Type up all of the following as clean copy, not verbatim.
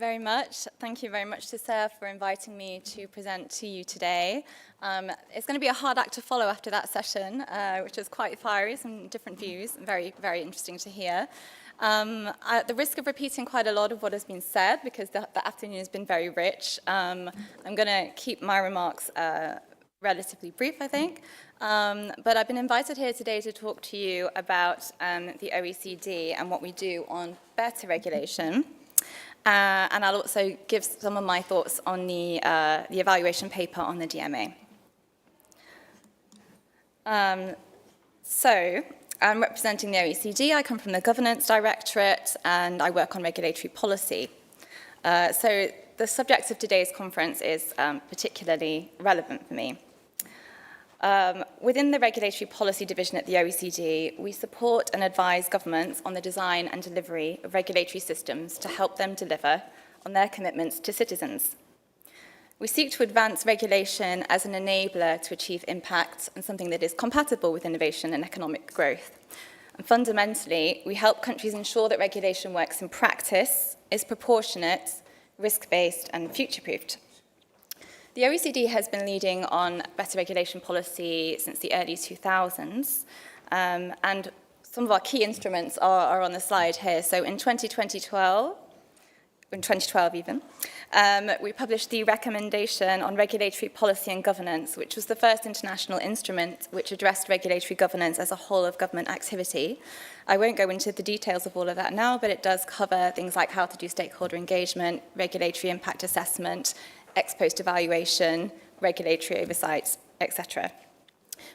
very much. Thank you very much to Sarah for inviting me to present to you today. It's going to be a hard act to follow after that session, which is quite fiery, some different views, very, very interesting to hear. At the risk of repeating quite a lot of what has been said, because the afternoon has been very rich, I'm going to keep my remarks relatively brief, I think. But I've been invited here today to talk to you about the OECD and what we do on better regulation. And I'll also give some of my thoughts on the evaluation paper on the DMA. So I'm representing the OECD. I come from the Governance Directorate, and I work on regulatory policy. So the subject of today's conference is particularly relevant for me. Within the Regulatory Policy Division at the OECD, we support and advise governments on the design and delivery of regulatory systems to help them deliver on their commitments to citizens. We seek to advance regulation as an enabler to achieve impact and something that is compatible with innovation and economic growth. And fundamentally, we help countries ensure that regulation works in practice, is proportionate, risk-based, and future-proofed. The OECD has been leading on better regulation policy since the early 2000s, and some of our key instruments are on the slide here. So in 2012 even, we published the Recommendation on Regulatory Policy and Governance, which was the first international instrument which addressed regulatory governance as a whole of government activity. I won't go into the details of all of that now, but it does cover things like how to do stakeholder engagement, regulatory impact assessment, ex-post evaluation, regulatory oversight, etc.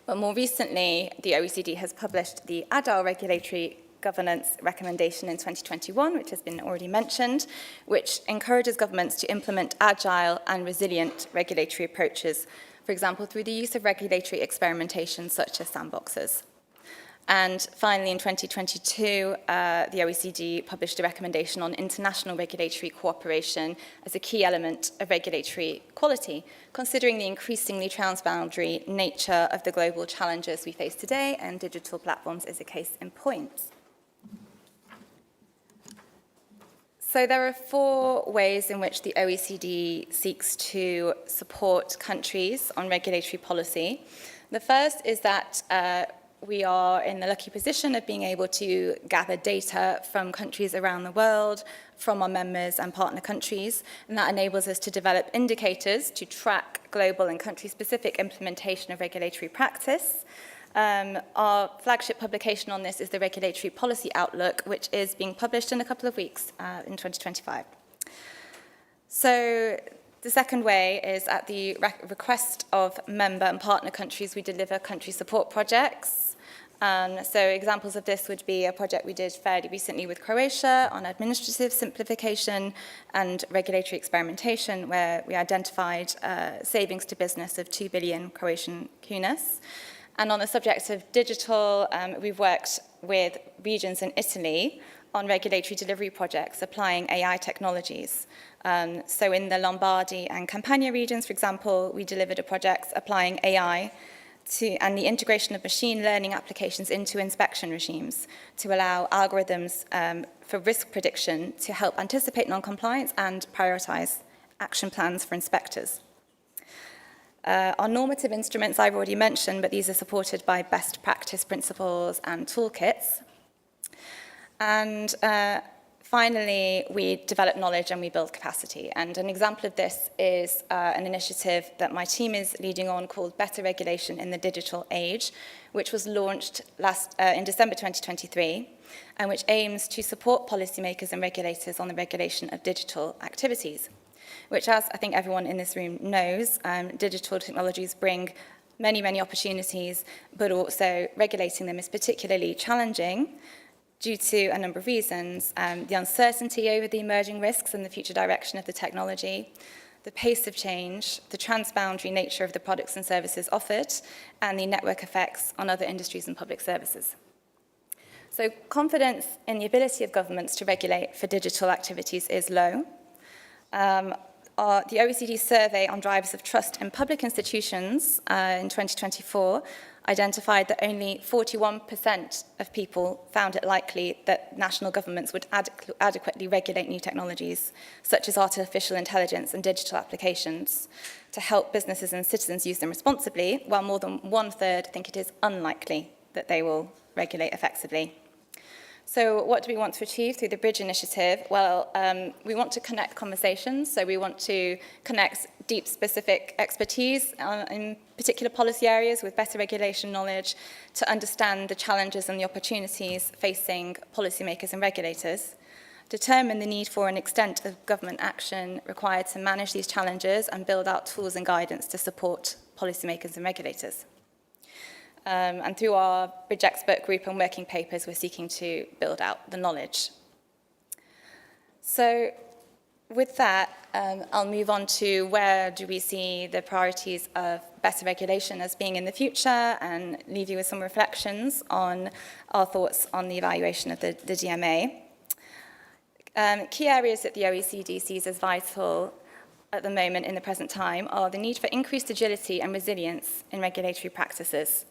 But more recently, the OECD has published the Agile Regulatory Governance Recommendation in 2021, which has been already mentioned, which encourages governments to implement agile and resilient regulatory approaches, for example, through the use of regulatory experimentation such as sandboxes. And finally, in 2022, the OECD published a recommendation on international regulatory cooperation as a key element of regulatory quality, considering the increasingly transboundary nature of the global challenges we face today, and digital platforms is a case in point. So there are 4 ways in which the OECD seeks to support countries on regulatory policy. The first is that we are in the lucky position of being able to gather data from countries around the world, from our members and partner countries, and that enables us to develop indicators to track global and country-specific implementation of regulatory practice. Our flagship publication on this is the Regulatory Policy Outlook, which is being published in a couple of weeks in 2025. So the second way is at the request of member and partner countries, we deliver country support projects. So examples of this would be a project we did fairly recently with Croatia on administrative simplification and regulatory experimentation, where we identified savings to business of 2 billion Croatian kunas. And on the subject of digital, we've worked with regions in Italy on regulatory delivery projects applying AI technologies. So in the Lombardy and Campania regions, for example, we delivered a project applying AI and the integration of machine learning applications into inspection regimes to allow algorithms for risk prediction to help anticipate non-compliance and prioritize action plans for inspectors. Our normative instruments I've already mentioned, but these are supported by best practice principles and toolkits. And finally, we develop knowledge and we build capacity. And an example of this is an initiative that my team is leading on called Better Regulation in the Digital Age, which was launched in December 2023, and which aims to support policymakers and regulators on the regulation of digital activities, which, as I think everyone in this room knows, digital technologies bring many, many opportunities, but also regulating them is particularly challenging due to a number of reasons: the uncertainty over the emerging risks and the future direction of the technology, the pace of change, the transboundary nature of the products and services offered, and the network effects on other industries and public services. So confidence in the ability of governments to regulate for digital activities is low. The OECD survey on drivers of trust in public institutions in 2024 identified that only 41% of people found it likely that national governments would adequately regulate new technologies, such as artificial intelligence and digital applications, to help businesses and citizens use them responsibly, while more than one-third think it is unlikely that they will regulate effectively. So what do we want to achieve through the Bridge Initiative? Well, we want to connect conversations, so we want to connect deep specific expertise in particular policy areas with better regulation knowledge to understand the challenges and the opportunities facing policymakers and regulators, determine the need for an extent of government action required to manage these challenges and build out tools and guidance to support policymakers and regulators. And through our Bridge Expert Group and working papers, we're seeking to build out the knowledge. So with that, I'll move on to where do we see the priorities of better regulation as being in the future, and leave you with some reflections on our thoughts on the evaluation of the DMA. Key areas that the OECD sees as vital at the moment in the present time are the need for increased agility and resilience in regulatory practices.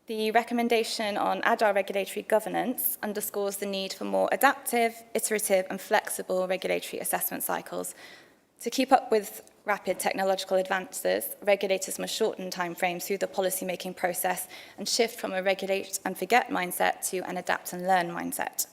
The recommendation on agile regulatory governance underscores the need for more adaptive, iterative and flexible regulatory assessment cycles. To keep up with rapid technological advances, regulators must shorten timeframes through the policy-making process and shift from a regulate and forget mindset to an adapt and learn mindset.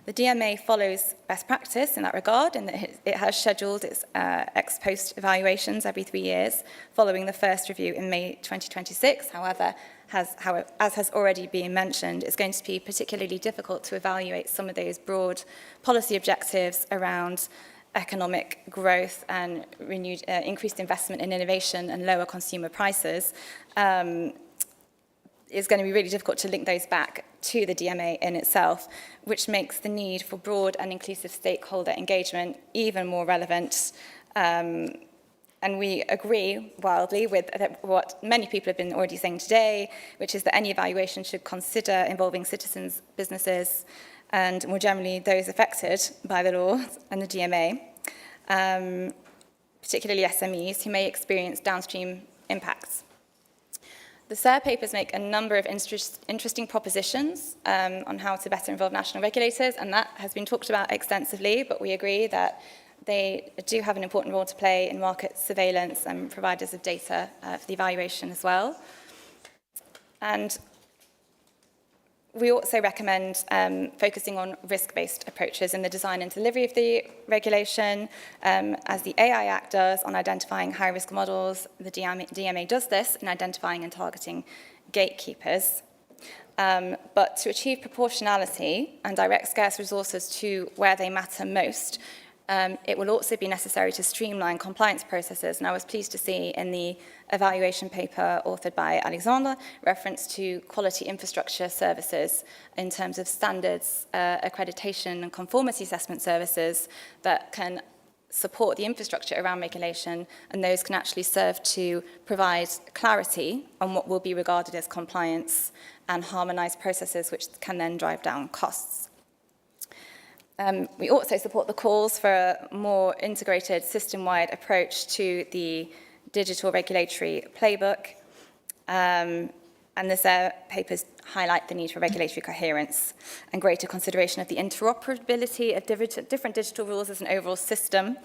The DMA follows best practice in that regard, in that it has scheduled its ex-post evaluations every 3 years, following the first review in May 2026. However, as has already been mentioned, it's going to be particularly difficult to evaluate some of those broad policy objectives around economic growth and renewed, increased investment in innovation and lower consumer prices. It's going to be really difficult to link those back to the DMA in itself, which makes the need for broad and inclusive stakeholder engagement even more relevant. And we agree wildly with what many people have been already saying today, which is that any evaluation should consider involving citizens, businesses, and more generally those affected by the law and the DMA, particularly SMEs who may experience downstream impacts. The SIR papers make a number of interesting propositions on how to better involve national regulators, and that has been talked about extensively, but we agree that they do have an important role to play in market surveillance and providers of data for the evaluation as well. And we also recommend focusing on risk-based approaches in the design and delivery of the regulation, as the AI Act does on identifying high-risk models. The DMA does this in identifying and targeting gatekeepers. But to achieve proportionality and direct scarce resources to where they matter most, it will also be necessary to streamline compliance processes. And I was pleased to see in the evaluation paper authored by Alexandre reference to quality infrastructure services in terms of standards, accreditation and conformity assessment services that can support the infrastructure around regulation, and those can actually serve to provide clarity on what will be regarded as compliance and harmonized processes which can then drive down costs. We also support the calls for a more integrated system-wide approach to the digital regulatory playbook, and the papers highlight the need for regulatory coherence and greater consideration of the interoperability of different digital rules as an overall system.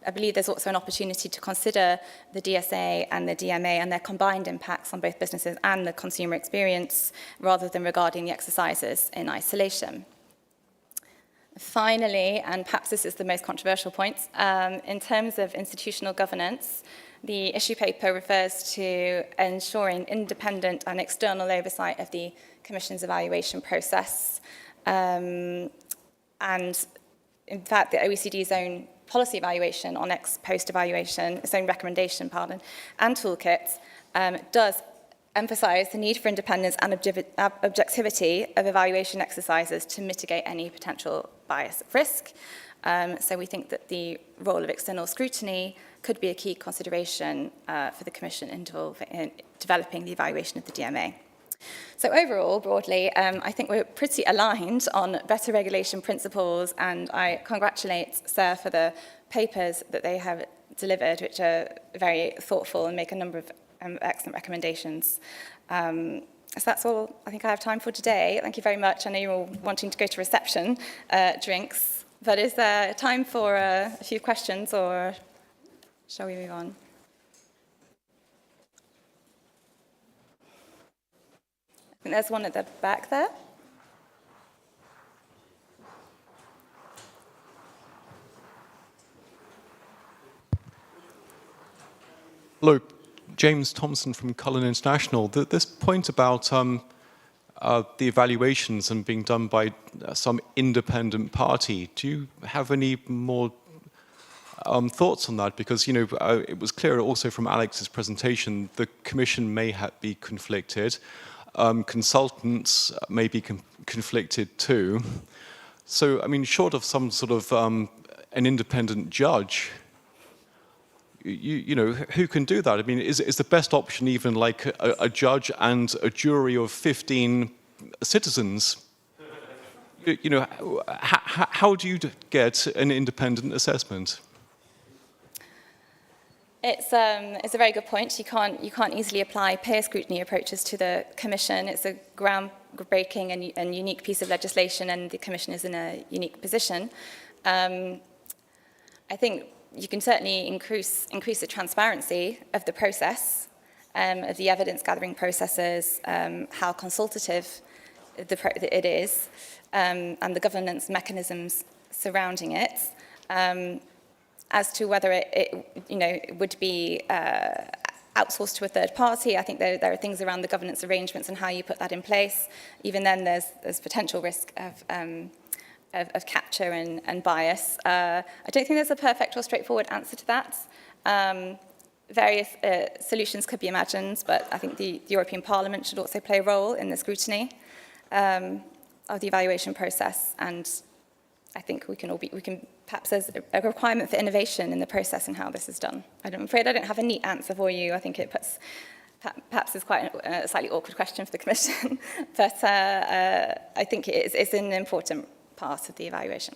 I believe there's also an opportunity to consider the DSA and the DMA and their combined impacts on both businesses and the consumer experience, rather than regarding the exercises in isolation. Finally, and perhaps this is the most controversial point, in terms of institutional governance, the issue paper refers to ensuring independent and external oversight of the Commission's evaluation process. And in fact, the OECD's own policy evaluation on ex-post evaluation, its own recommendation, and toolkit does emphasize the need for independence and objectivity of evaluation exercises to mitigate any potential bias of risk. So we think that the role of external scrutiny could be a key consideration for the Commission in developing the evaluation of the DMA. So overall, broadly, I think we're pretty aligned on better regulation principles, and I congratulate SIR for the papers that they have delivered, which are very thoughtful and make a number of excellent recommendations. So that's all I think I have time for today. Thank you very much. I know you're all wanting to go to reception drinks, but is there time for a few questions, or shall we move on? I think there's one at the back there. Hello, James Thompson from Cullen International. This point about the evaluations and being done by some independent party, do you have any more thoughts on that? Because, you know, it was clear also from Alex's presentation, the Commission may be conflicted. Consultants may be conflicted too. So, I mean, short of some sort of an independent judge, you know, who can do that? I mean, is the best option even like a judge and a jury of 15 citizens? You know, how do you get an independent assessment? It's a very good point. You can't easily apply peer scrutiny approaches to the Commission. It's a groundbreaking and unique piece of legislation, and the Commission is in a unique position. I think you can certainly increase the transparency of the process, of the evidence gathering processes, how consultative it is, and the governance mechanisms surrounding it. As to whether it would be outsourced to a third party, I think there are things around the governance arrangements and how you put that in place. Even then, there's potential risk of capture and bias. I don't think there's a perfect or straightforward answer to that. Various solutions could be imagined, but I think the European Parliament should also play a role in the scrutiny of the evaluation process. And I think we can perhaps there's a requirement for innovation in the process and how this is done. I'm afraid I don't have a neat answer for you. I think it perhaps is quite a slightly awkward question for the Commission, but I think it's an important part of the evaluation.